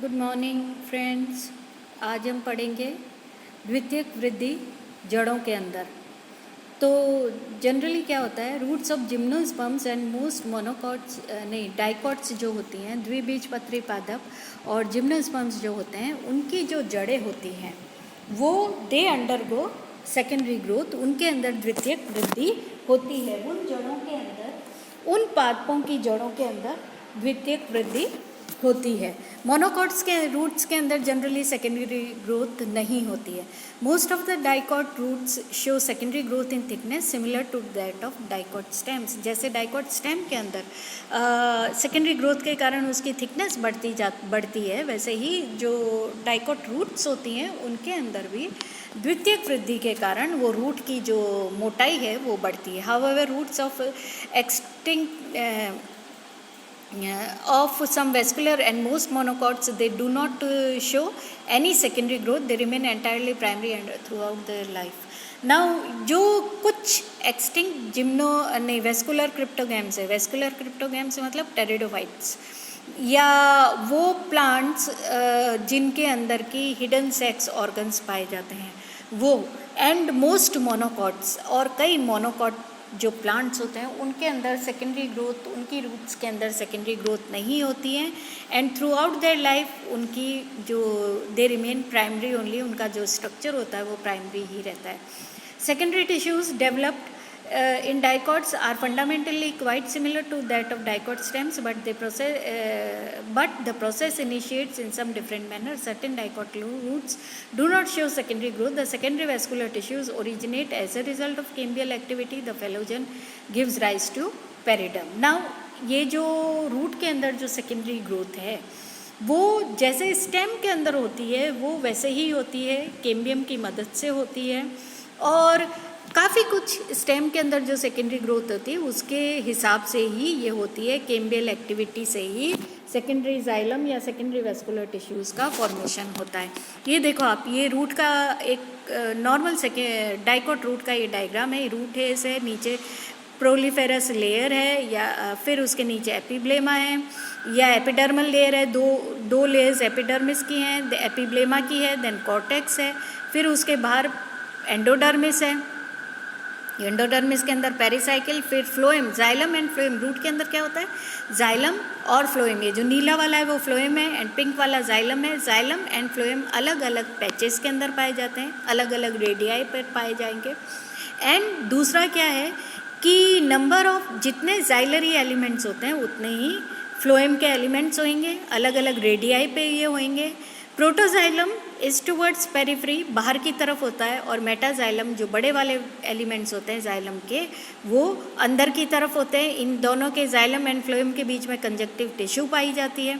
Good morning friends. आज हम पढ़ेंगे द्वितीयक वृद्धि जड़ों के अंदर। तो जनरली क्या होता है, roots of gymnosperms and most monocots dicots जो होती हैं, द्विबीजपत्री पादप और जिम्नोस्पर्म्स जो होते हैं, उनकी जो जड़ें होती हैं वो दे अंडरगो सेकेंडरी ग्रोथ, उनके अंदर द्वितीयक वृद्धि होती है। उन जड़ों के अंदर, उन पादपों की जड़ों के अंदर द्वितीयक वृद्धि होती है। मोनोकॉट्स के रूट्स के अंदर जनरली सेकेंडरी ग्रोथ नहीं होती है। Most of the dicot roots show secondary growth in thickness similar to that of dicot stems. जैसे डाइकॉट स्टेम के अंदर सेकेंडरी ग्रोथ के कारण उसकी थिकनेस बढ़ती है, वैसे ही जो डाइकॉट रूट्स होती हैं उनके अंदर भी द्वितीयक वृद्धि के कारण वो रूट की जो मोटाई है वो बढ़ती है। However roots of extinct of some vascular and most monocots, they do not show any secondary growth, they remain entirely primary and throughout their life. Now जो कुछ एक्सटिंक्ट वेस्कुलर क्रिप्टोगैम्स है, वेस्कुलर क्रिप्टोगैम्स मतलब pteridophytes, या वो plants जिनके अंदर की hidden sex organs पाए जाते हैं वो, एंड मोस्ट मोनोकॉट्स और कई मोनोकॉट जो प्लांट्स होते हैं उनके अंदर सेकेंडरी ग्रोथ, उनकी रूट्स के अंदर सेकेंडरी ग्रोथ नहीं होती है, and through out their life उनकी जो दे रिमेन प्राइमरी ओनली, उनका जो स्ट्रक्चर होता है वो प्राइमरी ही रहता है। Secondary tissues developed in dicots are fundamentally quite similar to that of dicot stems, but the process initiates in some different manner. Certain dicot roots do not show secondary growth. The secondary vascular tissues originate as a result of cambial activity. The phloem gives rise to periderm. Now ये जो root के अंदर जो secondary growth है वो जैसे stem के अंदर होती है वो वैसे ही होती है, केम्बियम की मदद से होती है, और काफ़ी कुछ स्टेम के अंदर जो सेकेंडरी ग्रोथ होती है उसके हिसाब से ही ये होती है, केम्बियल एक्टिविटी से ही सेकेंडरी जाइलम या सेकेंडरी वेस्कुलर टिश्यूज़ का फॉर्मेशन होता है। ये देखो आप, ये रूट का एक नॉर्मल डाइकॉट रूट का ये डायग्राम है। रूट है, इसे नीचे प्रोलिफेरस लेयर है, या फिर उसके नीचे एपिब्लेमा है या एपिडर्मल लेयर है। दो लेयर्स एपिडर्मिस की हैं, एपिब्लेमा की है, देन कॉर्टेक्स है, फिर उसके बाहर एंडोडर्मिस है, एंडोडर्मिस के अंदर पेरिसाइकिल, फिर phloem, xylem and phloem. Root के अंदर क्या होता है, जाइलम और फ्लोएम। ये जो नीला वाला है वो फ्लोएम है एंड पिंक वाला जाइलम है। जाइलम एंड फ्लोएम अलग अलग पैचेस के अंदर पाए जाते हैं, अलग अलग रेडियाई पर पाए जाएंगे। एंड दूसरा क्या है कि नंबर ऑफ जितने जाइलरी एलिमेंट्स होते हैं उतने ही फ्लोएम के एलिमेंट्स होंगे, अलग अलग रेडियाई पे ये होंगे। प्रोटोजाइलम इज टूवर्ड्स पेरिफ्री, बाहर की तरफ होता है, और मेटाजाइलम जो बड़े वाले एलिमेंट्स होते हैं जाइलम के वो अंदर की तरफ होते हैं। इन दोनों के जाइलम एंड फ्लोएम के बीच में कंजक्टिव टिश्यू पाई जाती है।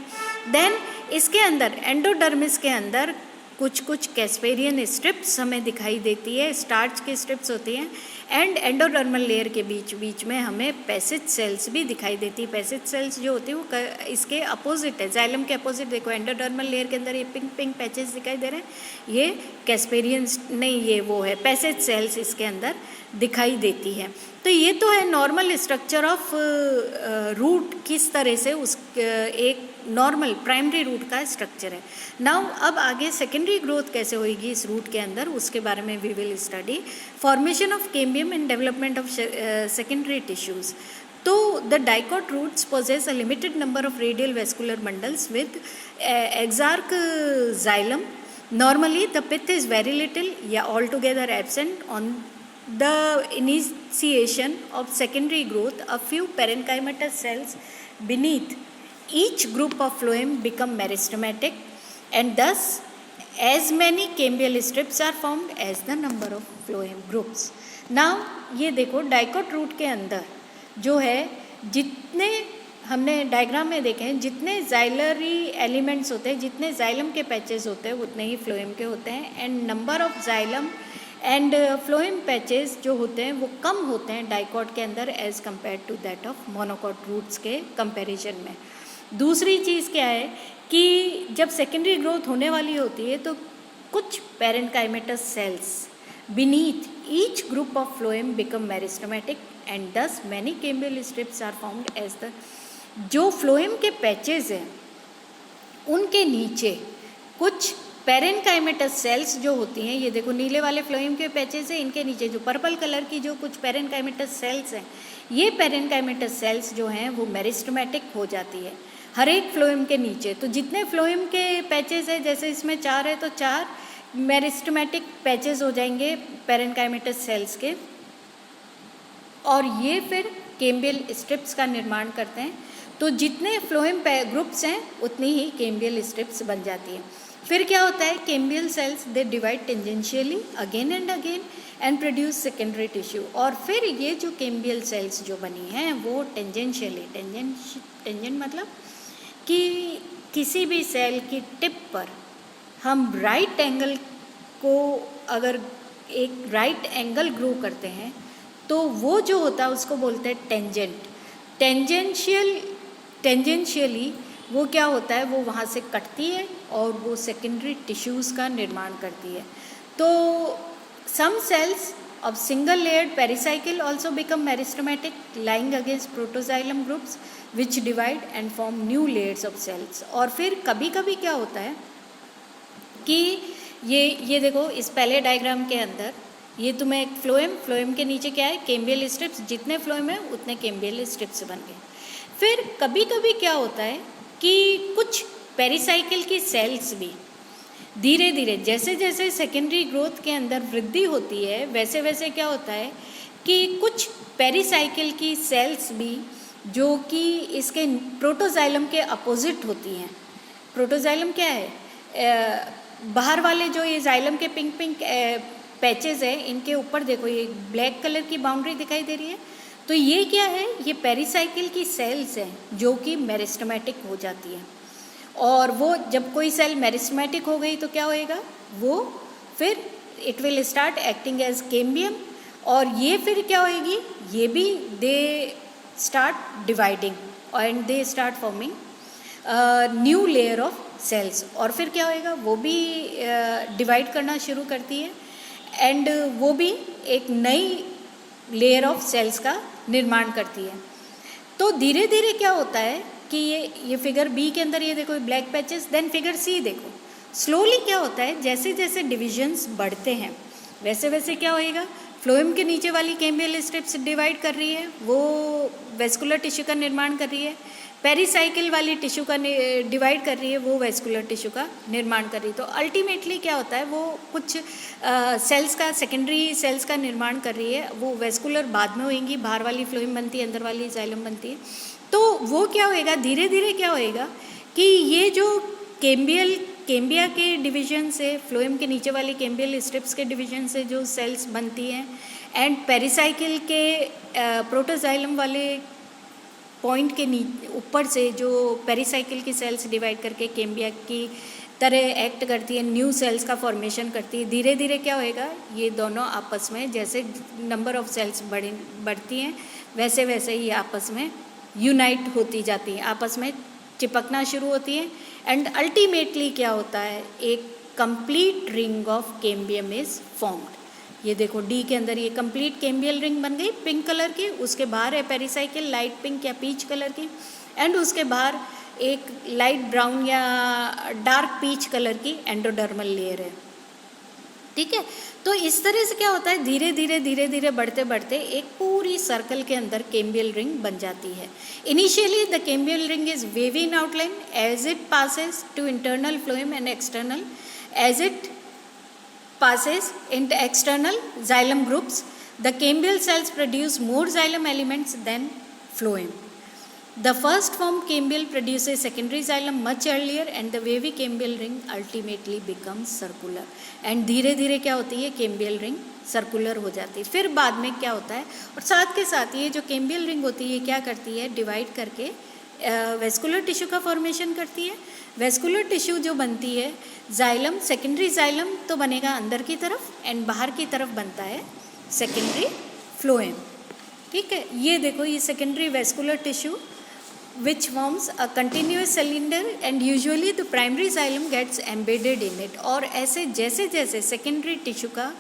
देन इसके अंदर एंडोडर्मिस के अंदर कुछ कैस्पेरियन स्ट्रिप्स हमें दिखाई देती है, स्टार्च की स्ट्रिप्स होती हैं, एंड एंडोडर्मल लेयर के बीच में हमें पैसेज सेल्स भी दिखाई देती है। पैसेज सेल्स जो होती है वो इसके अपोजिट है, जाइलम के अपोजिट। देखो एंडोडर्मल लेयर के अंदर ये पिंक पैचेस दिखाई दे रहे हैं, ये कैस्पेरियन नहीं, ये वो है पैसेज सेल्स इसके अंदर दिखाई देती है। तो ये तो है नॉर्मल स्ट्रक्चर ऑफ रूट, किस तरह से उस एक नॉर्मल प्राइमरी रूट का स्ट्रक्चर है। नाउ अब आगे सेकेंडरी ग्रोथ कैसे होगी इस रूट के अंदर, उसके बारे में we will study. Formation of cambium and development of secondary tissues. तो the dicot roots possess a limited number of radial vascular bundles with exarch xylem. Normally the pith is very little या altogether absent. On the initiation of secondary growth, a few parenchymatous cells beneath each group of phloem become meristematic, and thus as many cambial strips are formed as the number of phloem groups. Now ये देखो dicot root के अंदर जो है, जितने हमने diagram में देखे हैं, जितने जाइलरी एलिमेंट्स होते हैं, जितने जाइलम के पैचेस होते हैं उतने ही फ्लोएम के होते हैं, and number of xylem and phloem patches जो होते हैं वो कम होते हैं डाइकॉट के अंदर as compared to that of monocot roots के कंपैरिजन में। दूसरी चीज़ क्या है कि जब सेकेंडरी ग्रोथ होने वाली होती है तो कुछ parenchymatous cells beneath each group of phloem become meristematic, and thus many cambial strips are found as the, जो फ्लोएम के पैचेज हैं उनके नीचे कुछ पेरेनकाइमेटस सेल्स जो होती हैं, ये देखो नीले वाले फ्लोएम के पैचेस हैं, इनके नीचे जो पर्पल कलर की जो कुछ पेरेनकाइमेटस सेल्स हैं, ये पेरेनकाइमेटस सेल्स जो हैं वो मेरिस्टेमेटिक हो जाती है हर एक फ्लोएम के नीचे। तो जितने फ्लोएम के पैचेस हैं, जैसे इसमें 4 है तो 4 मेरिस्टेमेटिक पैचेस हो जाएंगे पेरेनकाइमेटस सेल्स के, और ये फिर कैम्बियल स्ट्रिप्स का निर्माण करते हैं। तो जितने फ्लोएम ग्रुप्स हैं उतनी ही कैम्बियल स्ट्रिप्स बन जाती हैं। फिर क्या होता है, cambial cells they divide tangentially again and again and produce secondary tissue. और फिर ये जो कैम्बियल सेल्स जो बनी हैं वो टेंजेंशियली, टेंजेंट मतलब कि किसी भी सेल की टिप पर हम राइट एंगल को अगर एक राइट एंगल ग्रो करते हैं तो वो जो होता है उसको बोलते हैं टेंजेंट। टेंजेंशियली वो क्या होता है, वो वहाँ से कटती है और वो सेकेंडरी टिश्यूज़ का निर्माण करती है। तो some cells of single layered pericycle also become meristematic lying against protoxylem groups which divide and form new layers of cells. और फिर कभी कभी क्या होता है कि ये देखो इस पहले डायग्राम के अंदर ये तुम्हें एक फ्लोएम के नीचे क्या है, कैम्बियल स्ट्रिप्स, जितने फ्लोएम है उतने कैम्बियल स्ट्रिप्स बन गए। फिर कभी कभी क्या होता है कि कुछ पेरिसाइकिल की सेल्स भी धीरे धीरे जैसे जैसे सेकेंडरी ग्रोथ के अंदर वृद्धि होती है वैसे वैसे क्या होता है कि कुछ पेरिसाइकिल की सेल्स भी जो कि इसके प्रोटोजाइलम के अपोजिट होती हैं। प्रोटोजाइलम क्या है, बाहर वाले जो ये जाइलम के पिंक पिंक पैचेस है, इनके ऊपर देखो ये ब्लैक कलर की बाउंड्री दिखाई दे रही है। तो ये क्या है, ये पेरिसाइकिल की सेल्स हैं जो कि मेरिस्टेमेटिक हो जाती है। और वो जब कोई सेल मेरिस्टेमेटिक हो गई तो क्या होएगा, वो फिर it will start acting as cambium, और ये फिर क्या होएगी, ये भी they start dividing and they start forming new layer of cells. और फिर क्या होएगा, वो भी डिवाइड करना शुरू करती है एंड वो भी एक नई लेयर ऑफ सेल्स का निर्माण करती है। तो धीरे धीरे क्या होता है कि ये फिगर बी के अंदर ये देखो ब्लैक पैचेस, देन फिगर सी देखो, स्लोली क्या होता है जैसे जैसे डिविजन्स बढ़ते हैं वैसे वैसे क्या होएगा, फ्लोएम के नीचे वाली कैम्बियल स्ट्रिप्स डिवाइड कर रही है, वो वेस्कुलर टिश्यू का निर्माण कर रही है, पेरिसाइकिल वाली टिश्यू का डिवाइड कर रही है, वो वेस्कुलर टिश्यू का निर्माण कर रही है। तो अल्टीमेटली क्या होता है, वो कुछ सेल्स का, सेकेंडरी सेल्स का निर्माण कर रही है, वो वेस्कुलर बाद में होंगी, बाहर वाली फ्लोएम बनती है, अंदर वाली जाइलम बनती है। तो वो क्या होएगा, धीरे धीरे क्या होएगा कि ये जो कैम्बिया के डिवीजन से, फ्लोएम के नीचे वाली कैम्बियल स्ट्रिप्स के डिवीजन से जो सेल्स बनती हैं एंड पेरिसाइकिल के प्रोटोजाइलम वाले पॉइंट के ऊपर से जो पेरिसाइकिल की सेल्स डिवाइड करके कैम्बिया की तरह एक्ट करती है, न्यू सेल्स का फॉर्मेशन करती है। धीरे धीरे क्या होएगा, ये दोनों आपस में जैसे नंबर ऑफ सेल्स बढ़ती हैं वैसे वैसे ही आपस में यूनाइट होती जाती हैं, आपस में चिपकना शुरू होती हैं एंड अल्टीमेटली क्या होता है, एक complete ring of cambium is formed. ये देखो डी के अंदर ये कंप्लीट कैम्बियल रिंग बन गई पिंक कलर की, उसके बाहर है पेरिसाइकिल लाइट पिंक या पीच कलर की, एंड उसके बाहर एक लाइट ब्राउन या डार्क पीच कलर की एंडोडर्मल लेयर है। ठीक है, तो इस तरह से क्या होता है, धीरे धीरे बढ़ते बढ़ते एक पूरी सर्कल के अंदर कैम्बियल रिंग बन जाती है। Initially the cambial ring is wavy in outline as it passes to internal phloem and external, as it passes into external xylem groups, the cambial cells produce more xylem elements than phloem. The first formed cambial produces secondary xylem much earlier and the wavy cambial ring ultimately becomes circular. And धीरे धीरे क्या होती है, cambial ring circular हो जाती है। फिर बाद में क्या होता है, और साथ के साथ ये जो कैम्बियल रिंग होती है क्या करती है, डिवाइड करके वेस्कुलर टिश्यू का फॉर्मेशन करती है। वेस्कुलर टिश्यू जो बनती है, जाइलम, सेकेंडरी जाइलम तो बनेगा अंदर की तरफ एंड बाहर की तरफ बनता है सेकेंडरी फ्लोएम। ठीक है, ये देखो ये secondary vascular tissue which forms a continuous cylinder and usually the primary xylem gets embedded in it। और ऐसे जैसे जैसे सेकेंडरी टिश्यू का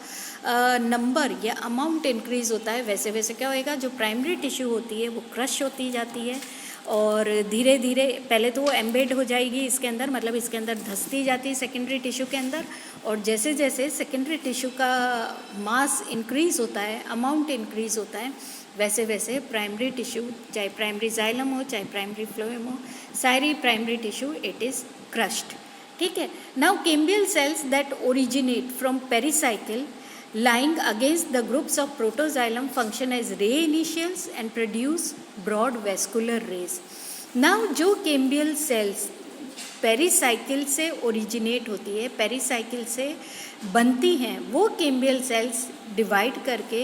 नंबर या अमाउंट इंक्रीज होता है वैसे वैसे क्या होएगा, जो प्राइमरी टिश्यू होती है वो क्रश होती जाती है और धीरे धीरे पहले तो वो एम्बेड हो जाएगी इसके अंदर, मतलब इसके अंदर धंसती जाती है सेकेंडरी टिश्यू के अंदर, और जैसे जैसे सेकेंडरी टिश्यू का मास इंक्रीज़ होता है, अमाउंट इंक्रीज़ होता है, वैसे वैसे प्राइमरी टिश्यू, चाहे प्राइमरी जाइलम हो चाहे प्राइमरी फ्लोएम हो, सारी primary tissue it is crushed. ठीक है। Now cambial cells that originate from pericycle lying against the groups of protoxylem function as ray initials and produce broad vascular rays. Now जो cambial sales pericycle से originate होती है, pericycle से बनती हैं, वो कैम्बियल सेल्स डिवाइड करके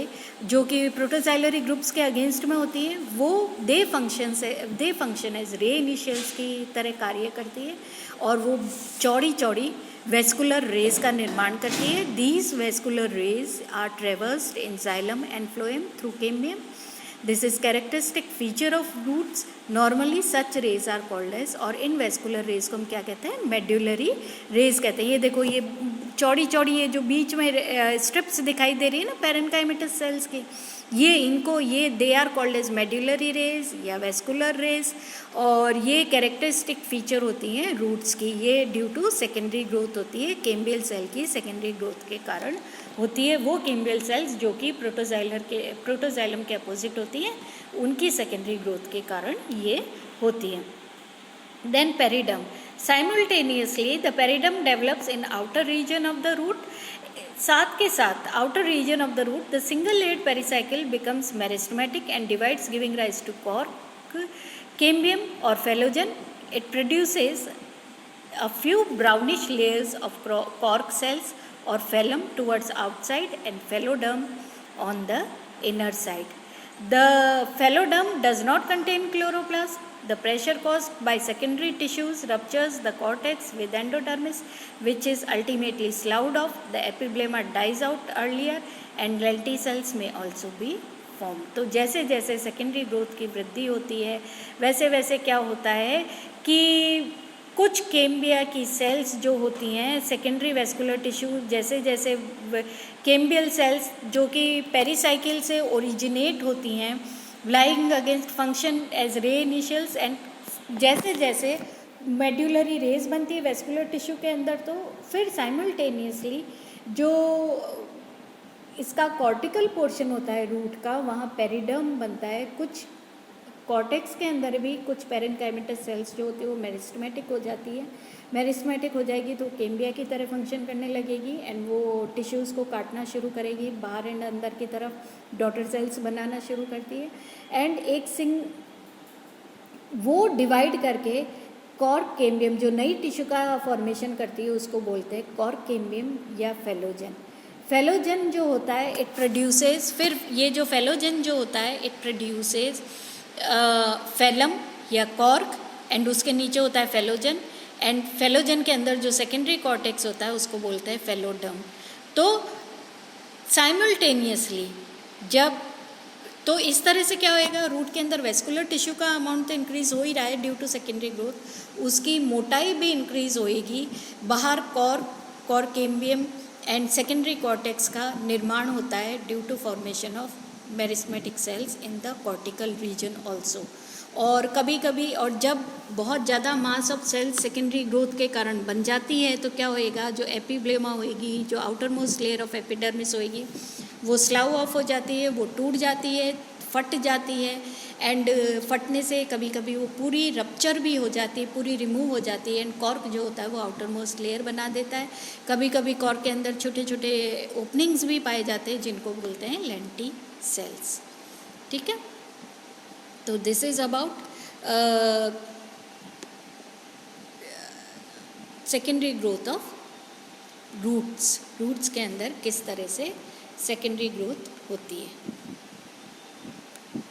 जो कि प्रोटोजाइलरी ग्रुप्स के अगेंस्ट में होती है, वो दे फंक्शन एज रे इनिशियल्स की तरह कार्य करती है और वो चौड़ी चौड़ी वेस्कुलर रेज का निर्माण करती है। These vascular rays are traversed in xylem and phloem through cambium. This is characteristic feature of roots. Normally such rays are called as, और इन वेस्कुलर रेज को हम क्या कहते हैं? मेड्यूलरी रेज कहते हैं। ये देखो, ये चौड़ी चौड़ी ये जो बीच में स्ट्रिप्स दिखाई दे रही है ना पैरेन्काइमेटस सेल्स की, ये they are called as medullary rays या वेस्कुलर रेज, और ये कैरेक्टरिस्टिक फीचर होती हैं रूट्स की। ये ड्यू टू सेकेंडरी ग्रोथ होती है, कैम्बियल सेल की सेकेंडरी ग्रोथ के कारण होती है। वो कैम्बियल सेल्स जो कि प्रोटोजाइलम के अपोजिट होती हैं, उनकी सेकेंडरी ग्रोथ के कारण ये होती है। Then periderm, simultaneously the periderm develops in outer region of the root. साथ के साथ outer region of the root the single layered pericycle becomes meristematic and divides, giving rise to cork, cambium और phellogen. It produces a few brownish layers of cork cells or phellum towards outside and phelloderm on the inner side. The phelloderm does not contain chloroplast. The pressure caused by secondary tissues ruptures the cortex with endodermis, which is ultimately sloughed off. The epiblema dies out earlier and lenticels may also be formed. तो जैसे जैसे secondary growth की वृद्धि होती है, वैसे वैसे क्या होता है कि कुछ कैम्बिया की सेल्स जो होती हैं, सेकेंडरी वेस्कुलर टिश्यू, जैसे जैसे कैम्बियल सेल्स जो कि पेरिसाइकिल से ओरिजिनेट होती हैं, लाइंग अगेंस्ट फंक्शन एज रे इनिशियल्स, एंड जैसे जैसे मेड्यूलरी रेज बनती है वेस्कुलर टिश्यू के अंदर, तो फिर साइमल्टेनियसली जो इसका कॉर्टिकल पोर्शन होता है रूट का, वहाँ पेरिडर्म बनता है। कुछ कॉर्टेक्स के अंदर भी कुछ पेरेन्काइमेटस सेल्स जो होती है वो मेरिस्टेमेटिक हो जाती है। मेरिस्टेमेटिक हो जाएगी तो कैम्बिया की तरह फंक्शन करने लगेगी एंड वो टिश्यूज़ को काटना शुरू करेगी, बाहर एंड अंदर की तरफ डॉटर सेल्स बनाना शुरू करती है, एंड वो डिवाइड करके कॉर्क कैम्बियम, जो नई टिश्यू का फॉर्मेशन करती है, उसको बोलते हैं कॉर्क कैम्बियम या फेलोजन। फेलोजन जो होता है इट प्रोड्यूसेस, फिर ये जो फेलोजन जो होता है इट प्रोड्यूसेस फेलम या कॉर्क, एंड उसके नीचे होता है फेलोजन, एंड फेलोजन के अंदर जो सेकेंडरी कॉर्टेक्स होता है उसको बोलते हैं फेलोडर्म। तो साइमल्टेनियसली जब, तो इस तरह से क्या होएगा, रूट के अंदर वेस्कुलर टिश्यू का अमाउंट तो इंक्रीज़ हो ही रहा है ड्यू टू सेकेंडरी ग्रोथ, उसकी मोटाई भी इंक्रीज़ होएगी, बाहर cork cambium and secondary cortex का निर्माण होता है due to formation of meristematic cells in the cortical region also. और कभी कभी, और जब बहुत ज़्यादा mass of cells secondary growth के कारण बन जाती है तो क्या होएगा, जो एपिब्लेमा होएगी, जो outer most layer of epidermis होएगी, वो स्लाउ ऑफ हो जाती है, वो टूट जाती है, फट जाती है, एंड फटने से कभी कभी वो पूरी रप्चर भी हो जाती है, पूरी रिमूव हो जाती है, एंड कॉर्क जो होता है वो आउटर मोस्ट लेयर बना देता है। कभी कभी कॉर्क के अंदर छोटे छोटे ओपनिंग्स भी पाए जाते हैं जिनको बोलते हैं लेंटी सेल्स। ठीक है, तो this is about secondary growth of roots के अंदर किस तरह से सेकेंडरी ग्रोथ होती है।